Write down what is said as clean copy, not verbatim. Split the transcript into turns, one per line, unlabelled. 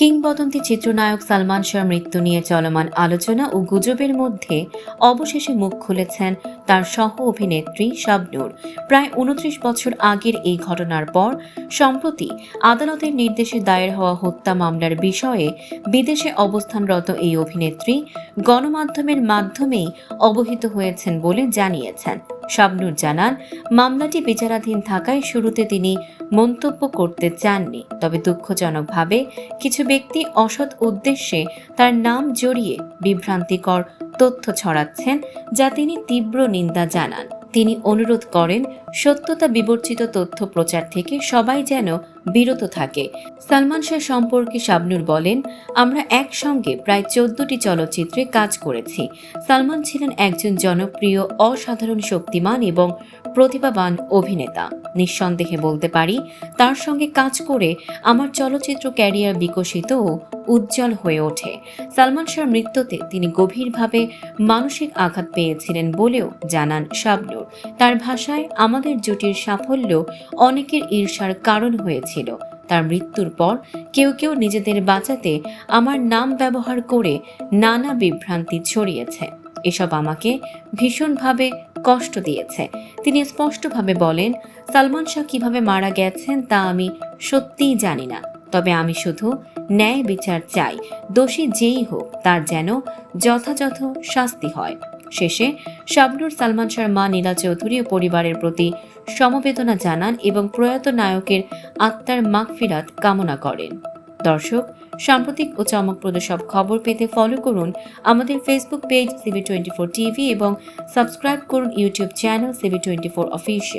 কিংবদন্তি চিত্রনায়ক সালমান শাহর মৃত্যু নিয়ে চলমান আলোচনা ও গুজবের মধ্যে অবশেষে মুখ খুলেছেন তার সহ অভিনেত্রী শাবনূর। প্রায় ২৯ বছর আগের এই ঘটনার পর সম্প্রতি আদালতের নির্দেশে দায়ের হওয়া হত্যা মামলার বিষয়ে বিদেশে অবস্থানরত এই অভিনেত্রী গণমাধ্যমের মাধ্যমেই অবহিত হয়েছেন বলে জানিয়েছেন। শাবনূর জানান, মামলাটি বিচারাধীন থাকায় শুরুতে তিনি মন্তব্য করতে চাননি, তবে দুঃখজনকভাবে কিছু ব্যক্তি অসৎ উদ্দেশ্যে তার নাম জড়িয়ে বিভ্রান্তিকর তথ্য ছড়াচ্ছেন, যা তিনি তীব্র নিন্দা জানান। তিনি অনুরোধ করেন সত্যতা বিবর্জিত তথ্য প্রচার থেকে সবাই যেন বিরত থাকে। সালমান শাহ সম্পর্কে শাবনূর বলেন, আমরা একসঙ্গে প্রায় ১৪টি চলচ্চিত্রে কাজ করেছি। সালমান ছিলেন একজন জনপ্রিয়, অসাধারণ, শক্তিমান এবং প্রতিভাবান অভিনেতা। নিঃসন্দেহে বলতে পারি, তার সঙ্গে কাজ করে আমার চলচ্চিত্র ক্যারিয়ার বিকশিত ও উজ্জ্বল হয়ে ওঠে। সালমান শাহর মৃত্যুতে তিনি গভীরভাবে মানসিক আঘাত পেয়েছিলেন বলেও জানান শাবনূর। তার ভাষায়, আমাদের জুটির সাফল্য অনেকের ঈর্ষার কারণ হয়েছিল। তার মৃত্যুর পর কেউ কেউ নিজেদের বাঁচাতে আমার নাম ব্যবহার করে নানা বিভ্রান্তি ছড়িয়েছে। এসব আমাকে ভীষণভাবে কষ্ট দিয়েছে। তিনি স্পষ্টভাবে বলেন, সালমান শাহ কিভাবে মারা গেছেন তা আমি সত্যিই জানি না, তবে আমি শুধু ন্যায় বিচার চাই। দোষী যেই হোক, তার যেন যথাযথ শাস্তি হয়। শেষে শাবনূর সালমান শাহর মা নীলা চৌধুরী ও পরিবারের প্রতি সমবেদনা জানান এবং প্রয়াত নায়কের আত্মার মাগফিরাত কামনা করেন। দর্শক, সাম্প্রতিক ও চমকপ্রদ সব খবর পেতে ফলো করুন আমাদের ফেসবুক পেজ সিবি24 টিভি এবং সাবস্ক্রাইব করুন ইউটিউব চ্যানেল সিবি24 অফিসিয়াল।